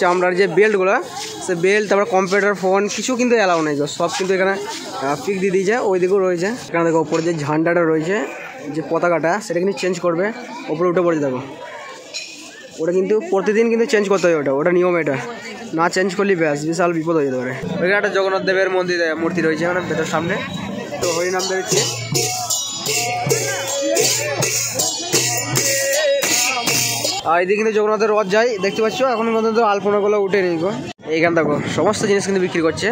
চামড়ার যে বেল্টগুলো, সে বেল্ট তারপর কম্পিউটার ফোন কিছু কিন্তু অ্যালাউ নেই, সব কিন্তু এখানে ফিক দিয়ে দিয়েছে। ওই দিকেও রয়েছে, এখানে দেখো ওপরে যে ঝান্ডাটা রয়েছে, যে পতাকাটা, সেটা কিন্তু চেঞ্জ করবে, ওপরে উঠে পড়েছে দেখো। ওটা কিন্তু প্রতিদিন কিন্তু চেঞ্জ করতে হবে, ওটা নিয়ম, এটা না চেঞ্জ করলে ব্যাস বিশাল বিপদ হয়ে যেতে পারে। ওইখানে একটা জগন্নাথ দেবের মূর্তি রয়েছে মানে ভেতর সামনে, তো হরিনাম বেরোচ্ছে। আর এদিকে কিন্তু জগন্নাথের রথ যায় দেখতে পাচ্ছ, এখন পর্যন্ত আলপনাগুলো উঠে নেই গো। এইখানে দেখো সমস্ত জিনিস কিন্তু বিক্রি করছে,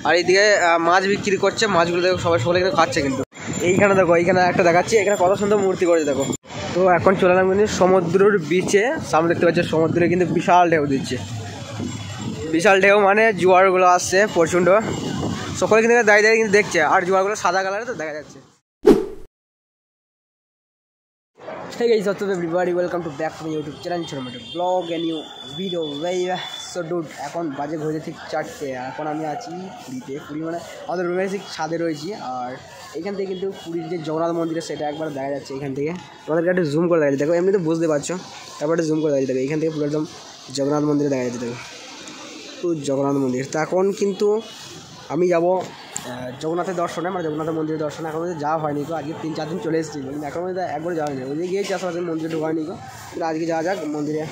আর এইদিকে মাছ বিক্রি করছে, মাছগুলো দেখো সকলে কিন্তু খাচ্ছে কিন্তু। এইখানে দেখো, এইখানে একটা দেখাচ্ছি, এখানে কত সুন্দর মূর্তি করেছে দেখো। তো এখন চলে এলাম কিন্তু সমুদ্রের বিচে, সামনে দেখতে পাচ্ছ সমুদ্রে কিন্তু বিশাল ঢেউ দিচ্ছে, বিশাল ঢেউ মানে জোয়ারগুলো আসছে প্রচণ্ড, সকলে কিন্তু দাঁড়িয়ে দাঁড়িয়ে কিন্তু দেখছে, আর জোয়ারগুলো সাদা কালারে তো দেখা যাচ্ছে। Hey guys, what's up everybody, welcome to back to my YouTube channel, ছোটমোটো ব্লগ এ নিউ ভিডিও। সো ডুড, এখন বাজে ঘুরে ঠিক 4টে, এখন আমি আছি পুরীতে। পুরী মানে আমাদের রুমের ঠিক ছাদে রয়েছি, আর এখান থেকে কিন্তু পুরীর যে জগন্নাথ মন্দির সেটা একবার দেখা যাচ্ছে এখান থেকে। তোমাদেরকে একটু জুম করে দেখা যাচ্ছে, দেখো এমনি তো বুঝতে পারছো, তারপর একটু জুম করে দেখা যাচ্ছে, দেখো এখান থেকে পুরো একদম জগন্নাথ মন্দিরে দেখা যাচ্ছে, দেখো পুরো জগন্নাথ মন্দির। তো এখন কিন্তু আমি যাবো জগন্নাথের দর্শনে, মানে জগন্নাথের মন্দিরের দর্শনে। এখন মধ্যে যাওয়া হয়নি তো, আজকে 3-4 দিন চলে এসেছি, কিন্তু এখন মধ্যে একবার যাওয়া হয়নি। ওইদিকে গিয়েছি আশেপাশে মন্দিরে ঢোকা হয়নি, কিন্তু আজকে যাওয়া যাক মন্দিরে,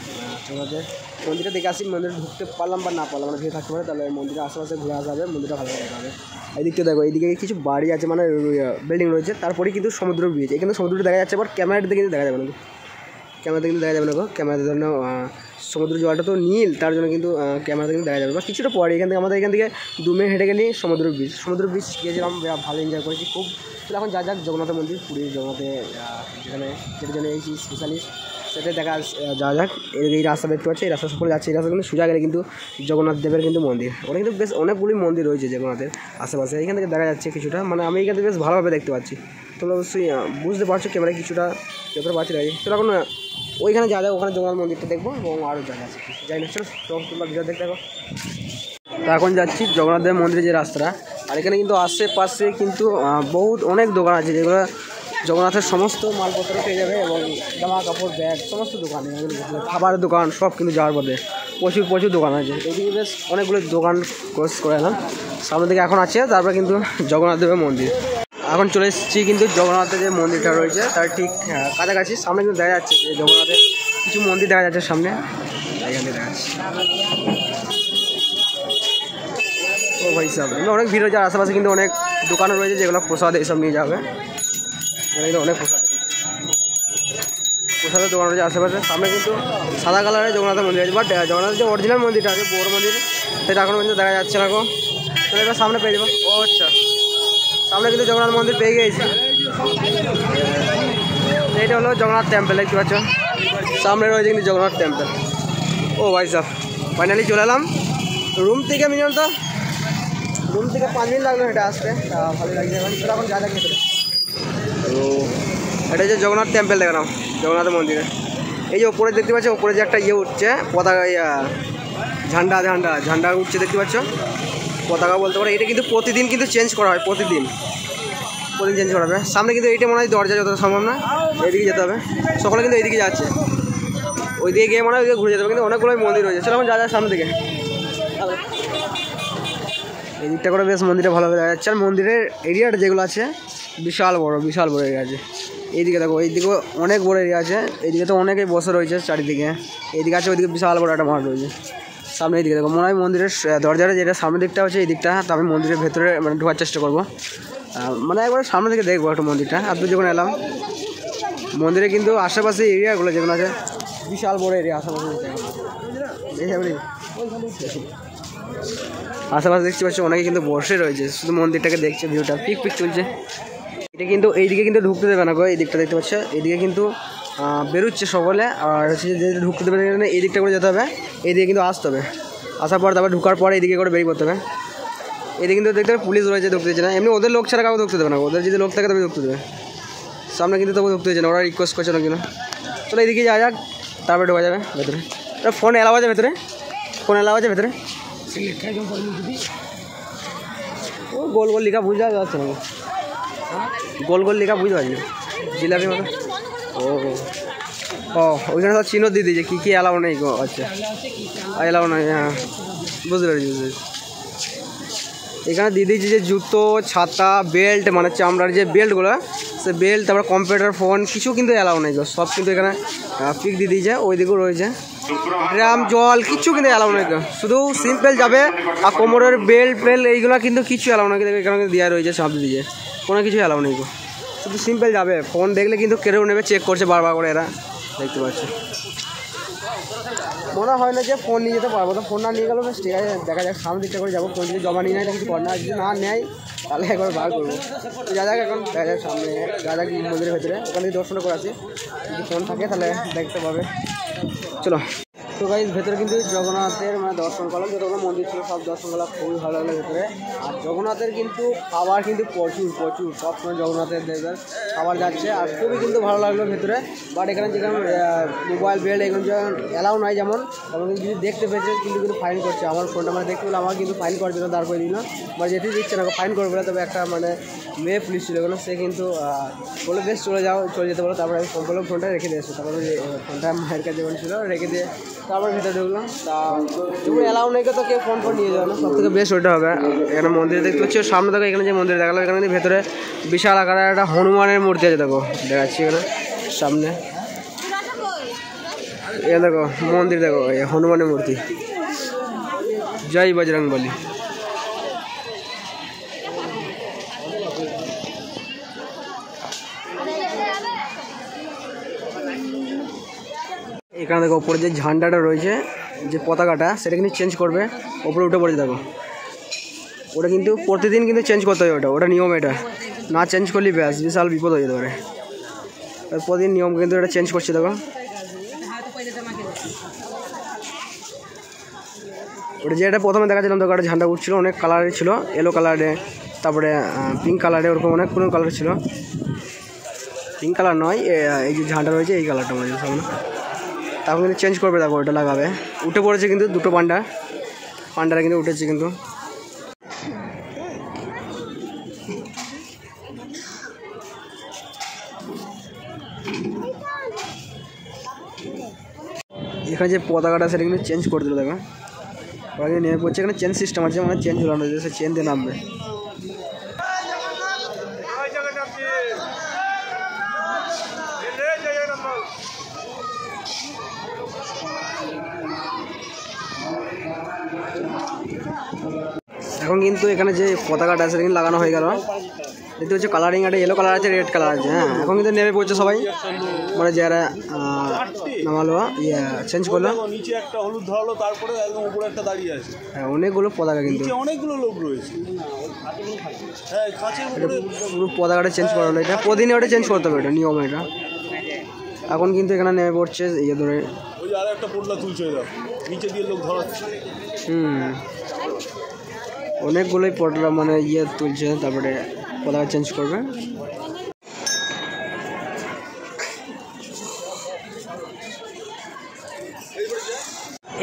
জগন্নাথের মন্দিরে দেখে আসি। মন্দিরে ঢুকতে পারলাম বা না পারলাম, মানে ভিড় থাকতে পারে, তাহলে মন্দিরের আশেপাশে ঘুরে আসা হবে, মন্দিরটা ভালো দেখা হবে। এইদিকটা দেখো, এইদিকে কিছু বাড়ি আছে, মানে বিল্ডিং রয়েছে, তারপরেই কিন্তু সমুদ্র বিচ। এখানে সমুদ্রটা দেখা যাচ্ছে, বাট ক্যামেরাতে কিন্তু দেখা যাবে না, ক্যামেরাতে কিন্তু দেখা যাবে না গো। ক্যামেরাতে জন্য সমুদ্র জলটা তো নীল, তার জন্য কিন্তু ক্যামেরাতে কিন্তু দেখা যাবে। বা কিছুটা পরে এখান থেকে, আমাদের এখান থেকে 2 মিনিট হেঁটে গেলেই সমুদ্র বিচ গিয়েছিলাম, ভালো এনজয় করেছি খুব। তাহলে এখন যা যাক জগন্নাথ মন্দির, পুরীর জগন্নাথে যেটার জন্য এই স্পেশালিস্ট, সেটাই দেখা যা যাক। এই রাস্তা দেখতে পাচ্ছি, এই রাস্তা সকলে যাচ্ছে, এই রাস্তা কিন্তু সোজা গেলে কিন্তু জগন্নাথ দেবের কিন্তু মন্দির। ওটা কিন্তু বেশ অনেকগুলি মন্দির রয়েছে জগন্নাথের আশেপাশে, এখান থেকে দেখা যাচ্ছে কিছুটা, মানে আমি এখান থেকে বেশ ভালোভাবে দেখতে পাচ্ছি। তোমরা অবশ্যই বুঝতে পারছো ক্যামেরায় কিছুটা ব্যাপারে পাচ্ছি লাগে। চলো এখন ওইখানে যা যাক, ওখানে জগন্নাথ মন্দিরটা দেখবো এবং আরও যা আছে যাই না। চলো তোমরা ভিডিও দেখতে থাকো। তো এখন যাচ্ছি জগন্নাথ দেবের মন্দিরের যে রাস্তাটা, আর এখানে কিন্তু আশেপাশে কিন্তু অনেক দোকান আছে, যেগুলো জগন্নাথের সমস্ত মালপত্র পেয়ে যাবে, এবং জামা কাপড় ব্যাগ সমস্ত দোকান, খাবারের দোকান সব কিন্তু যাওয়ার পথে প্রচুর দোকান আছে। এইদিকে বেশ অনেকগুলো দোকান ক্রস করে এলাম, সামনের দিকে এখন আছে, তারপরে কিন্তু জগন্নাথ দেবের মন্দির। এখন চলে এসেছি কিন্তু জগন্নাথের যে মন্দিরটা রয়েছে তার ঠিক কাছাকাছি, সামনে কিন্তু দেখা যাচ্ছে যে জগন্নাথের কিছু মন্দির দেখা যাচ্ছে সামনে, এখানে দেখা যাচ্ছে। ও ভাই সাহেব, অনেক ভিড় হয়েছে, আশেপাশে কিন্তু অনেক দোকানও রয়েছে, যেগুলো প্রসাদ এইসব নিয়ে যাবে। এখানে কিন্তু অনেক প্রসাদের দোকান রয়েছে আশেপাশে। সামনে কিন্তু সাদা কালারের জগন্নাথের মন্দির আছে, বাট জগন্নাথের যে অরিজিনাল মন্দিরটা আছে, বড় মন্দির, সেটা এখনও কিন্তু দেখা যাচ্ছে না গো। তো এটা সামনে পেয়ে দেবো। ও আচ্ছা, সামনে কিন্তু জগন্নাথ মন্দির পেয়ে গিয়েছি। এইটা হলো জগন্নাথ টেম্পল, দেখতে পাচ্ছ সামনে রয়েছে কিন্তু জগন্নাথ টেম্পল। ও ভাই সাহেব, ফাইনালি চলে এলাম রুম থেকে। মিনিমাম তো রুম থেকে 5 মিনিট লাগলো এটা আসতে, ভালো লাগছে। এখন যা যাক ভেতরে। তো এটা হচ্ছে জগন্নাথ টেম্পল, দেখে নাও জগন্নাথ মন্দিরে। এই যে ওপরে দেখতে পাচ্ছ, ওপরে যে একটা উঠছে পতাকা, ঝান্ডা উঠছে দেখতে পাচ্ছ, পতাকা বলতে পারো। এটা কিন্তু প্রতিদিন কিন্তু চেঞ্জ করা হয়, প্রতিদিন চেঞ্জ করা হবে। সামনে কিন্তু এইটা মনে হয় দরজা, যত সম্ভব না এইদিকে যেতে হবে। সকলে কিন্তু এইদিকে যাচ্ছে, ওইদিকে গিয়ে মনে হয় ওইদিকে ঘুরে যেতে হবে, কিন্তু অনেকগুলোই মন্দির রয়েছে। চলো এখন যা যায় সামনে দিকে, এই দিকটা করে বেশ মন্দিরটা ভালোভাবে দেখা যাচ্ছে। আর মন্দিরের এরিয়াটা যেগুলো আছে বিশাল বড় এরিয়া আছে। এইদিকে দেখো, এইদিকে অনেক বড় এরিয়া আছে, এইদিকে তো অনেকেই বসে রয়েছে চারিদিকে। এইদিকে আছে, ওইদিকে বিশাল বড় একটা মাঠ রয়েছে। সামনে এইদিকে দেখো, মনে হয় মন্দিরের দরজাটা যেটা সামনের দিকটা হচ্ছে এই দিকটা। তো আমি মন্দিরের ভেতরে মানে ঢোকার চেষ্টা করবো, মানে একবার সামনে থেকে দেখবো একটু মন্দিরটা। আর যখন এলাম মন্দিরে কিন্তু আশেপাশে এরিয়াগুলো যেগুলো আছে বিশাল বড় এরিয়া, আশেপাশে দেখতে পাচ্ছি অনেকে কিন্তু বসে রয়েছে, শুধু মন্দিরটাকে দেখছে, ভিউটা পিক চলছে। এটা কিন্তু এইদিকে কিন্তু ঢুকতে দেবে না গো, এই দিকটা দেখতে পাচ্ছ, এইদিকে কিন্তু বেরোচ্ছে সকলে। আর হচ্ছে যে ঢুকতে দেবে না, এই দিকটা করে যেতে হবে, এইদিকে কিন্তু আসতে হবে। আসার পর তারপর ঢুকার পরে এইদিকে করে বেরিয়ে পড়তে হবে। এদিকে কিন্তু দেখতে হবে পুলিশ রয়েছে, ঢুকতে দিচ্ছে না। এমনি ওদের লোক ছাড়া কাউকে ঢুকতে দেবে না, ওদের যদি লোক থাকে তবে ঢুকতে দেবে। সামনে কিন্তু তবু ঢুকতে দিচ্ছে না, ওরা রিকোয়েস্ট করছে না কিনা। চলো এইদিকে যা যাক, তারপরে ঢোকা যাবে ভেতরে। ফোন এলাও আছে ভেতরে, ভেতরে ও গোল লিখা বুঝতে যাচ্ছে না, গোল লিখা বুঝতে পারছি না, জিলাপি মতো। ও ও ওইখানে সব চিহ্ন দিয়ে দিয়েছে কী কী অ্যালাউ নেই গো। আচ্ছা অ্যালাউ নেই, হ্যাঁ বুঝতে পেরেছি বুঝতে পেরেছি। এখানে দিয়ে দিয়েছে যে জুতো, ছাতা, বেল্ট, মানে চামড়ার যে বেল্টগুলো, সে বেল্ট, তারপর কম্পিউটার, ফোন কিছু কিন্তু অ্যালাউ নেই গো, সব কিন্তু এখানে পিক দিয়ে দিয়েছে। ওই দিকেও রয়েছে ড্রাম, জল কিচ্ছু কিন্তু অ্যালাউ নেই গো, শুধু সিম্পল যাবে। আর কোমরের বেল্ট ফেল্ট এইগুলো কিন্তু কিছু অ্যালাউ নেই, এখানে দেওয়া রয়েছে সব দিয়ে, কোনো কিছু অ্যালাউ নেই গো, শুধু সিম্পল যাবে। ফোন দেখলে কিন্তু কেড়েও নেবে, চেক করছে বারবার করে এরা, দেখতে পাচ্ছি। মনে হয় না যে ফোন নিয়ে যেতে পারবো, তো ফোন না নিয়ে গেলো বেশ, ঠিক আছে দেখা যাক, সামনে দিকটা করে যাবো। ফোন যদি জমা নিয়ে নেয় কিছু কর না, যদি না নেয় তাহলে একবার বার করবো। যা যাক এখন দেখা যাক সামনে যা যাক মন্দিরের ভেতরে, ওখানে যদি দর্শন করে আসি, যদি ফোন থাকে তাহলে দেখতে পাবে। চলো তো গাইস, ভেতরে কিন্তু জগন্নাথের মানে দর্শন করলাম, যতগুলো মন্দির ছিল সব দর্শন করলাম, খুবই ভালো লাগলো ভেতরে। আর জগন্নাথের কিন্তু খাবার কিন্তু প্রচুর প্রচুর, সবসময় জগন্নাথের দেবের খাবার যাচ্ছে, আর খুবই কিন্তু ভালো লাগলো ভেতরে। বাট এখানে যেমন মোবাইল বেল্ট এগুলো যেমন অ্যালাউ নয়, যেমন তেমন যদি দেখতে পেয়েছে কিন্তু ফাইন করছে। আমার ফোনটা মানে দেখতে পেলে আমার কিন্তু ফাইন করার জন্য দাঁড় করে দিল, মানে যেতেই দিচ্ছে না, ফাইন করবে না। তবে একটা মানে মেয়ে পুলিশ ছিল ওখানে, সে কিন্তু বলে বেশ চলে যেতে বলো। তারপরে আমি ফোন করলাম, ফোনটা রেখে দিয়েছি, তারপরে ফোনটা মায়ের কাছে যেমন ছিল রেখে দিয়ে তারপর ভেতরে ঢুকলাম। তা যেগুলো অ্যালাউ নেই তো কেউ ফোন নিয়ে যাবে না, সব থেকে বেস্ট ওইটা হবে। এখানে মন্দিরে দেখতে পাচ্ছি, সামনে দেখো এখানে যে মন্দির দেখালো, এখানে কিন্তু ভেতরে বিশাল আকারে একটা হনুমানের মূর্তি আছে, দেখো দেখাচ্ছি এখানে সামনে, এখানে দেখো মন্দির, দেখো এই হনুমানের মূর্তি, জয় বজরংবলী। এখানে দেখো ওপরে যে ঝান্ডাটা রয়েছে, যে পতাকাটা, সেটা কিন্তু চেঞ্জ করবে, ওপরে উঠে পড়েছে দেখো, ওটা কিন্তু প্রতিদিন কিন্তু চেঞ্জ করতে হবে, ওটা নিয়ম, এটা না চেঞ্জ করলে ব্যাস বিশাল বিপদ হয়ে যেতে পারে। প্রতিদিন নিয়ম কিন্তু এটা চেঞ্জ করছে দেখো। ওটা যেটা প্রথমে দেখাচ্ছিলাম দেখো, একটা ঝান্ডা উঠছিল, অনেক কালারের ছিল, ইয়েলো কালারে, তারপরে পিঙ্ক কালারে, ওরকম অনেক কোনো কালার ছিল। পিঙ্ক কালার নয়, এই যে ঝান্ডা রয়েছে এই কালারটা মনে হচ্ছে সামনে, তখন কিন্তু চেঞ্জ করবে দেখো, ওটা লাগাবে। উঠে পড়েছে কিন্তু দুটো পান্ডারা কিন্তু উঠেছে কিন্তু। এখানে যে পতাকাটা সেটা কিন্তু চেঞ্জ করে দিল দেখো, ওরা কিন্তু নেমে পড়ছে। এখানে চেন সিস্টেম আছে, মানে চেন ঝুলানো রয়েছে, সে চেন দিয়ে নামবে। এখন কিন্তু এখানে যে পতাকাটা সেটা কিন্তু লাগানো হয়ে গেল, দেখতে হচ্ছে কালারিং, একটা ইয়েলো কালার আছে, রেড কালার আছে। হ্যাঁ এখন কিন্তু নেমে পড়ছে সবাই, মানে যারা নামালো চেঞ্জ করলো, নিচে একটা হলুদ ধরালো, তারপরে একদম উপরে একটা দাঁড়িয়ে আছে। হ্যাঁ অনেকগুলো পতাকা, কিন্তু অনেকগুলো লোক রয়েছে, হ্যাঁ পুরো পতাকাটা চেঞ্জ করা হলো। এটা প্রতিদিনই ওটা চেঞ্জ করতে হবে, এটা নিয়ম এটা। এখন কিন্তু এখানে নেমে পড়ছে ইয়ে ধরে, ওই আর একটা পোটলা তুলছে নিচে দিয়ে লোক ধরাচ্ছে। অনেকগুলোই পোটলা মানে ইয়ে তুলছে, তারপরে পতাকা চেঞ্জ করবে।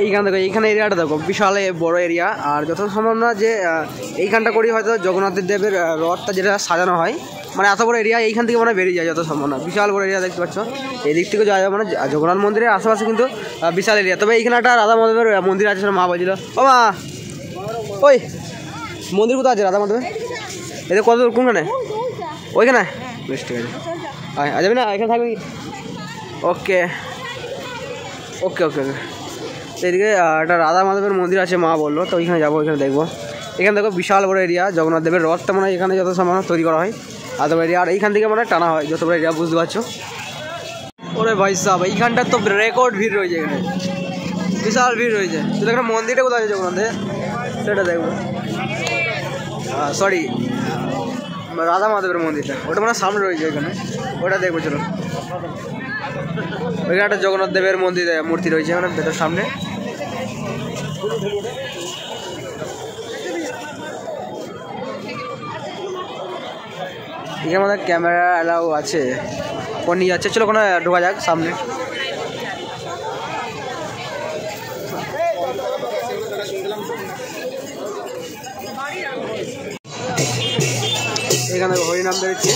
এইখান দেখো, এইখানে এরিয়াটা দেখো বিশাল বড় এরিয়া। আর যত সম্ভব না যে এইখানটা করি হয়তো জগন্নাথের দেবের রথটা যেটা সাজানো হয়, মানে এত বড় এরিয়া, এইখান থেকে মানে বেরিয়ে যায় যত সম্ভব না, বিশাল বড় এরিয়া দেখতে পাচ্ছ। এই দিক থেকে যাওয়া যাবে, মানে জগন্নাথ মন্দিরের আশেপাশে কিন্তু বিশাল এরিয়া। তবে এইখানে একটা রাধা মাধবের মন্দির আছে, মা বলছিল। ও মা, ওই মন্দির কোথায় আছে রাধা মাধবের? এদের কত দূর, কোনখানে? ওইখানে? বেশ ঠিক আছে, যাবি না, এখানে থাকবি? ওকে ওকে ওকে ওকে। এদিকে একটা রাধা মাধবের মন্দির আছে মা বললো, তো ওইখানে যাবো, ওইখানে দেখবো। এখানে দেখো বিশাল বড় এরিয়া, জগন্নাথ দেবের রথটা মানে এখানে যত সম্ভব তৈরি করা হয়, এত বড় এরিয়া। আর এইখান থেকে মানে টানা হয় যত বড় এরিয়া, বুঝতে পারছো। ওরে ভাই সাহেব, এইখানটার তো রেকর্ড ভিড় রয়েছে, এখানে বিশাল ভিড় রয়েছে। তো এখানে মন্দিরটা কোথায় আছে জগন্নাথের, সেটা দেখবো। সরি, রাধা মাধবের মন্দিরটা, ওটা মানে সামনে রয়েছে এখানে, ওটা দেখবো চলো। ওইখানে একটা জগন্নাথ দেবের মূর্তি রয়েছে মানে ভেতর সামনে। এখানে আমাদের ক্যামেরা অ্যালাউ আছে, ফোন নিয়ে যাচ্ছে, চলো কোনো ঢোকা যাক সামনে। এখানে হরিনাম বেরোচ্ছে।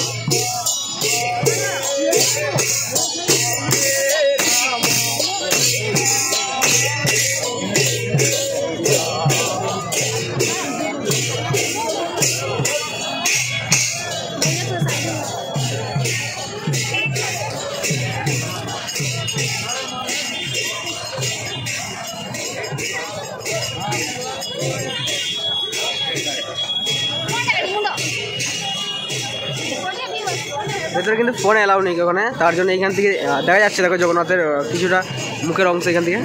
ভেতরে কিন্তু ফোন অ্যালাউ নেই ওখানে, তার জন্য এখান থেকে দেখা যাচ্ছে দেখো জগন্নাথের কিছুটা মুখের অংশ এখান থেকে।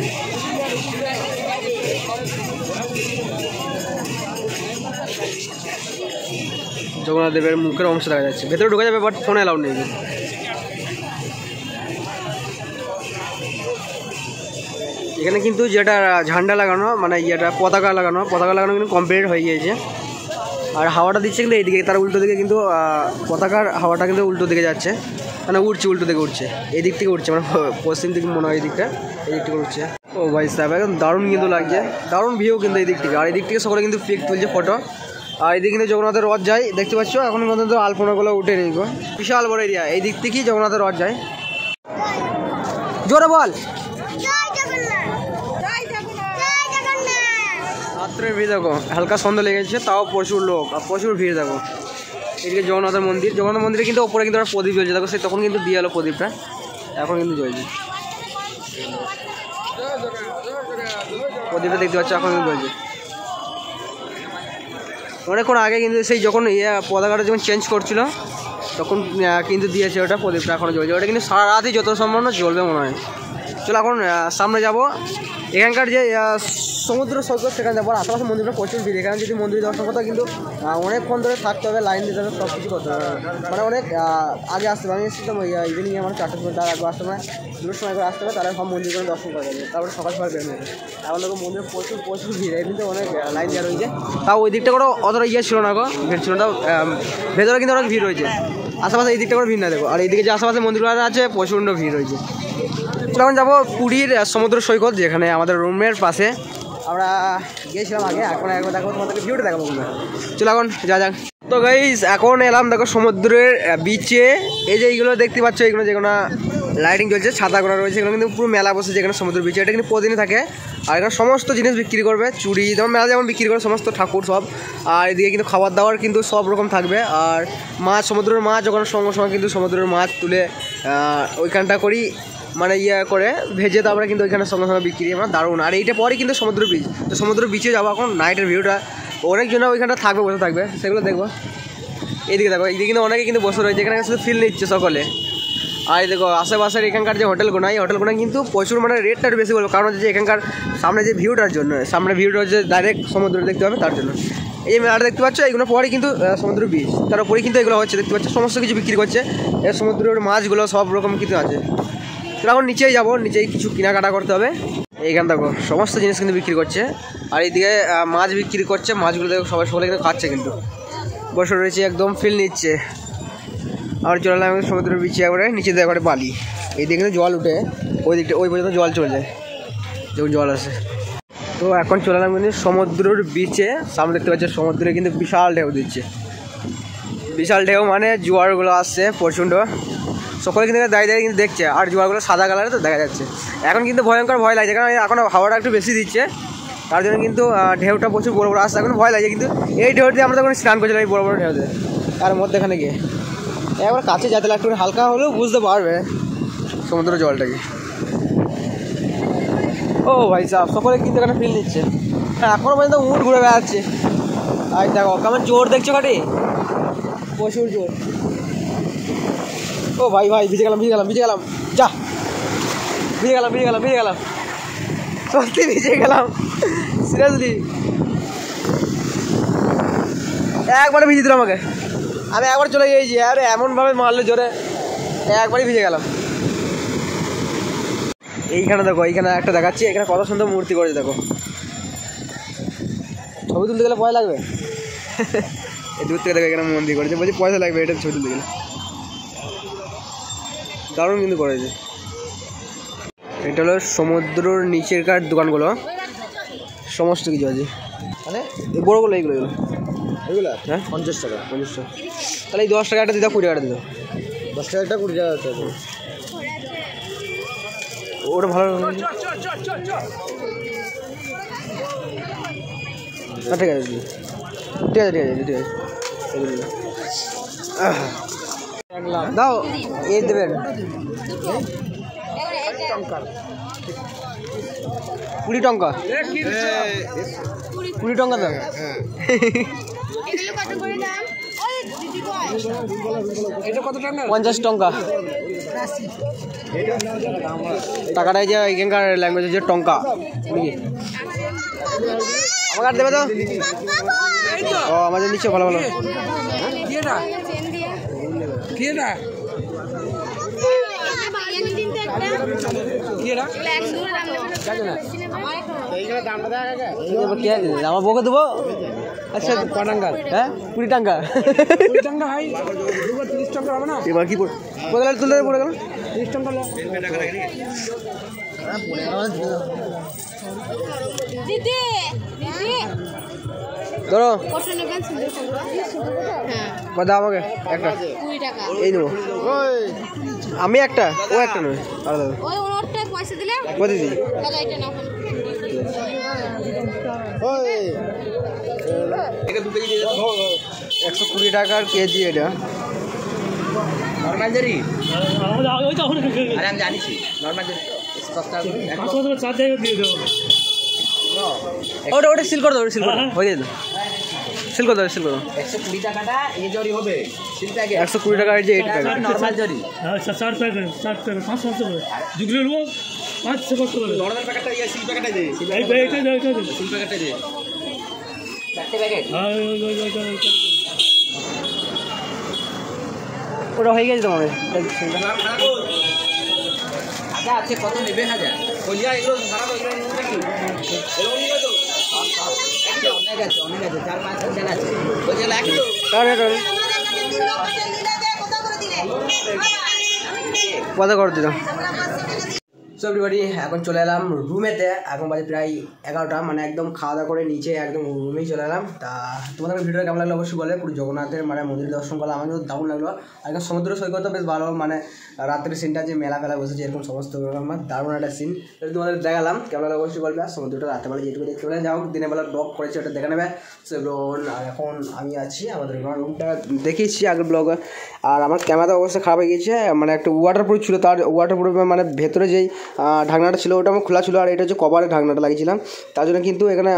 জগন্নাথ দেবের মুখের অংশ দেখা যাচ্ছে, ভেতরে ঢোকা যাবে বাট ফোন অ্যালাউ নেই। এখানে কিন্তু যেটা ঝান্ডা লাগানো মানে ইয়েটা পতাকা লাগানো কিন্তু কমপ্লিট হয়ে গিয়েছে। আর হাওয়াটা দিচ্ছে কিন্তু এইদিকে, তার উল্টো দিকে কিন্তু পতাকার হাওয়াটা কিন্তু উল্টো দিকে যাচ্ছে, মানে উঠছে, উল্টো দিকে উঠছে, এই দিক থেকে উঠছে, মানে পশ্চিম দিকে মনে হয় এই দিক থেকে উঠছে। ও ভাই সাহেব একদম দারুণ কিন্তু লাগছে, দারুণ ভিউ কিন্তু এই দিক থেকে। আর এই দিক থেকে সকলে কিন্তু পিক তুলছে ফটো। আর এইদিকে কিন্তু জগন্নাথের রথ যায়, দেখতে পাচ্ছ এখন পর্যন্ত আলপনাগুলো উঠে নেই গো, বিশাল বড় এরিয়া। এই দিক থেকেই জগন্নাথের রথ যায়। জোরে বল রাত্রের ভিড় দেখো, হালকা সন্ধ্যা লেগেছে তাও প্রচুর লোক আর প্রচুর ভিড় দেখো। এদিকে জগন্নাথ মন্দিরে কিন্তু ওপরে কিন্তু একটা প্রদীপ জ্বলছে দেখো, সে তখন কিন্তু দিয়ে এলো প্রদীপটা, এখন কিন্তু জ্বলছে প্রদীপটা, দেখতে পাচ্ছ এখন কিন্তু জ্বলছে। অনেকক্ষণ আগে কিন্তু সেই যখন পতাকাটা যখন চেঞ্জ করছিল তখন কিন্তু দিয়েছে ওটা, প্রদীপটা এখনও জ্বলছে। ওটা কিন্তু সারা রাতই যত সম্ভব না জ্বলবে মনে হয়। চলো এখন সামনে যাব, এখানকার যে সমুদ্র সৈকত সেখানে যাবো। আশেপাশে মন্দিরটা প্রচুর ভিড়, এখানে যদি মন্দির দর্শন করতে কিন্তু অনেকক্ষণ ধরে থাকতে হবে, লাইন দিতে হবে, সব কিছু করতে হবে, মানে অনেক আগে আসতে হবে। আমি এসেছিলাম ইভিনিংয়ে আমার 4টার সময়, তার আগে আসতে হবে, 2টোর সময় করে আসতে হবে, তারা সব মন্দির করে দর্শন করা যাবে, তারপরে সকাল সকাল বের হবে। এখন দেখো মন্দিরে প্রচুর ভিড়, এমনিতে অনেক লাইন দেওয়া রয়েছে, তাও ওই দিকটা করে অতটা ছিল না গো, ভিড় ছিল না, ভেতরে কিন্তু অনেক ভিড় রয়েছে। আশেপাশে এই দিকটা করে ভিড় না দেখো, আর এইদিকে যে আশেপাশে মন্দিরগুলো আছে প্রচণ্ড ভিড় রয়েছে। এখন যাবো পুরীর সমুদ্র সৈকত, যেখানে আমাদের রুমের পাশে আমরা গিয়েছিলাম আগে, এখন একবার দেখো তোমাদেরকে ভিউটা দেখাবো। চলো এখন যা যাক। তো গাইস এখন এলাম দেখো সমুদ্রের বিচে, এই যে এইগুলো দেখতে পাচ্ছ, এইগুলো যেগুলো লাইটিং চলছে, ছাতা করা রয়েছে, এগুলো কিন্তু পুরো মেলা বসে যেখানে সমুদ্র বিচে, এটা কিন্তু প্রতিদিনই থাকে। আর এখানে সমস্ত জিনিস বিক্রি করবে, চুড়ি যেমন মেলা যেমন বিক্রি করে সমস্ত ঠাকুর সব, আর এদিকে কিন্তু খাবার দাবার কিন্তু সব রকম থাকবে। আর মাছ, সমুদ্রের মাছ যখন সঙ্গে সঙ্গে কিন্তু সমুদ্রের মাছ তুলে ওইখানটা করি মানে করে ভেজে, তারপরে কিন্তু ওইখানে সঙ্গে সঙ্গে বিক্রি আমার দারুণ। আর এইটা পরে কিন্তু সমুদ্র বিচ, তো সমুদ্র বিচে যাবো এখন, নাইটের ভিউটা অনেকজন ওইখানটা থাকবে, বসে থাকবে, সেগুলো দেখবো। এইদিকে দেখো, এইদিকে কিন্তু অনেকে কিন্তু বসে রয়েছে, এখানে শুধু ফিল নিচ্ছে সকলে। আর এই দেখো আশেপাশের এখানকার যে হোটেলগুলো, এই হোটেলগুলো কিন্তু প্রচুর মানে রেটটা একটু বেশি বলবো, কারণ হচ্ছে এখানকার সামনে যে ভিউটার জন্য, সামনে ভিউটা হচ্ছে ডাইরেক্ট সমুদ্র দেখতে হবে, তার জন্য। এই মেলাটা দেখতে পাচ্ছ, এইগুলো পরেই কিন্তু সমুদ্র বিচ, তার উপরেই কিন্তু এগুলো হচ্ছে, দেখতে পাচ্ছ সমস্ত কিছু বিক্রি করছে, এই সমুদ্রের মাছগুলো সব রকম কিছু আছে। এখন নিচেই যাবো, নিচেই কিছু কেনাকাটা করতে হবে। এইখান দেখো সমস্ত জিনিস কিন্তু বিক্রি করছে, আর এইদিকে মাছ বিক্রি করছে, মাছগুলো দেখো সকলে কিন্তু খাচ্ছে, কিন্তু বসে রয়েছে একদম ফিল নিচ্ছে। আর চলে এলাম সমুদ্রের বিচে, একবারে নিচে দিয়ে একবারে বালি, এই দিকে কিন্তু জল উঠে ওই দিকটা, ওই পর্যন্ত জল চলে যায় যখন জল আসে। তো এখন চলে এলাম কিন্তু সমুদ্রের বিচে, সামনে দেখতে পাচ্ছি সমুদ্রে কিন্তু বিশাল ঢেউ দিচ্ছে, বিশাল ঢেউ মানে জোয়ারগুলো আসছে প্রচণ্ড, সকলে কিন্তু দাঁড়িয়ে কিন্তু দেখছে। আর জোয়ারগুলো সাদা কালারে তো দেখা যাচ্ছে, এখন কিন্তু ভয়ঙ্কর ভয় লাগছে, কারণ এখন হাওয়াটা একটু বেশি দিচ্ছে, তার জন্য কিন্তু ঢেউটা প্রচুর বড় বড় আসছে, এখন ভয় লাগছে। কিন্তু এই ঢেউ দিয়ে আমরা তখন স্নান করছিলাম, এই বড় বড় ঢেউতে, তার মধ্যেখানে গিয়ে একবার কাছে যেতে একটু হালকা হলেও বুঝতে পারবে সমুদ্রের জলটাকে। ও ভাই সাহেব সকলে কিন্তু এখানে ফিল নিচ্ছে, এখনও পর্যন্ত উঠ ঘুরে বেড়াচ্ছে। আর দেখো কেমন জোর দেখছো কাটি, প্রচুর জোর। ও ভাই ভিজে গেলাম যা, ভিজে গেলাম সত্যি ভিজে গেলাম, সিরিয়াসলি একবারে ভিজে দিল আমাকে, আমি একবার চলে গিয়েছি, আরে এমনভাবে মারলো জোরে, একবারই ভিজে গেলাম। এইখানে দেখো, এইখানে একটা দেখাচ্ছি, এখানে কত সুন্দর মূর্তি করেছে দেখো, ছবি তুলতে গেলে পয়সা লাগবে। এই দূর থেকে দেখো এখানে মন্দির করেছে, বলছি পয়সা লাগবে এটা ছবি তুলতে গেলে, দারুণ কিন্তু করেছে। এটা হলো সমুদ্রের নিচেরকার দোকানগুলো, সমস্ত কিছু আছে, মানে এই বড়োগুলো এইগুলো হ্যাঁ 50 টাকা, তাহলে এই 10 টাকাটা দিতে 20 টাকাটা দিত, 10 টাকাটা 20 টাকা আছে, ওটা ভালো। ঠিক আছে দাও, এই দেবেন। 20 টঙ্কা 20 টঙ্কা দাম। এটা কত টাকা? 50 টঙ্কা। টাকাটা যে এখানকার ল্যাঙ্গুয়েজ হচ্ছে টঙ্কা। আমাকে আর দেবে তো? ও আমাদের নিচে ভালো ভালো। আমার বউকে দেবো। আচ্ছা হ্যাঁ 20 টাকা। এবার কি কোথায় তুলে পড়ে গেল? 30 টাকা ধরো দাও আমাকে একটা এই নেবো। আমি একটা ও একটা নয় আলাদা কত দিই 120 টাকার কেজি এটা। নরমাল জারি আরে আমি জানিছি নরমাল জারি ওটা ওটা সিল করে দাও সিল করে হয়ে যাবে সিল করে দাও সিল করে দাও 120 টাকাটা এই জরি হবে সিলটাকে 120 টাকা যে 8 টাকা নরমাল জরি আচ্ছা 4 প্যাকেট 500 করে জুগলে নেবো 500 কত করে নরমাল প্যাকেটটা ইয়া সিল প্যাকেটটা দে এই প্যাকেটটা দাও এটা সিল প্যাকেটটা দে চারটে প্যাকেট ওটা হয়ে গেছে তোমার আচ্ছা আছে কত নেবে হাজার বলিয়া এগুলো ভাড়া তো এগুলো নাকি এগুলো নিয়ে তো অনেক আছে 4-5 হাজার আছে বলছে লাখ তো কত করে দিলাম। সো এভরিবডি এখন চলে এলাম রুমেতে। এখন বাজে প্রায় 11টা, মানে একদম খাওয়া দাওয়া করে নিচে একদম রুমেই চলে এলাম। তা তোমাদের ভিডিওটা কেমন লাগলো অবশ্যই বলে। পুরো জগন্নাথের মানে মন্দির দর্শন করলাম, আমাদের দারুণ লাগলো। আর এখন সমুদ্র সৈকতও বেশ ভালো, মানে রাত্রের সিনটা যে মেলা ফেলা বসেছে এরকম সমস্ত আমার দারুণ একটা সিন তোমাদের দেখালাম। কেমন লাগলো অবশ্যই বলবে। আর সমুদ্রটা রাত্রেবেলা যেটুকু দেখতে পেলে যাও, দিনের বেলা ব্লগ করেছে ওটা দেখে নেবে। সো আর এখন আমি আছি আমাদের রুমটা দেখিয়েছি আগের ব্লগে। আর আমার ক্যামেরাটা অবশ্যই খারাপ হয়ে গিয়েছে, মানে একটা ওয়াটারপ্রুফ ছিল, তার ওয়াটারপ্রুফ মানে ভেতরে যেই ঢাকনাটা ছিল ওটা আমার খোলা ছিল, আর এটা হচ্ছে কভারের ঢাকনাটা লাগিয়েছিলাম। তার জন্য কিন্তু এখানে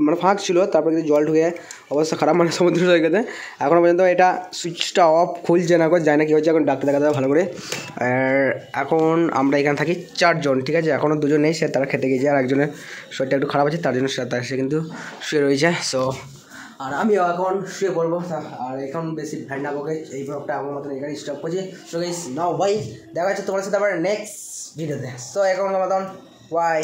মানে ফাঁক ছিল, তারপরে কিন্তু জল ঢুকে অবস্থা খারাপ, মানে সমুদ্র সৈকতে এখনও পর্যন্ত এটা সুইচটা অফ খুলছে না, যায় না কি হচ্ছে এখন ডাক্তার দেখা যাবে ভালো করে। আর এখন আমরা এখানে থাকি 4 জন, ঠিক আছে। এখনও 2 জন নেই, সে তারা খেতে গেছে, আর একজনের শরীরটা একটু খারাপ আছে তার জন্য সে কিন্তু শুয়ে রয়েছে। সো আর আমিও এখন শুয়ে পড়বো। আর এখন বেশি ভ্যান্ড না বকে এই ব্লগটা আমার মতন এখানে স্টপ করছি। সো গাইস নাও বাই, দেখা যাচ্ছে তোমার সাথে আবার নেক্সট ভিডিওতে। সো এখন মতন বাই।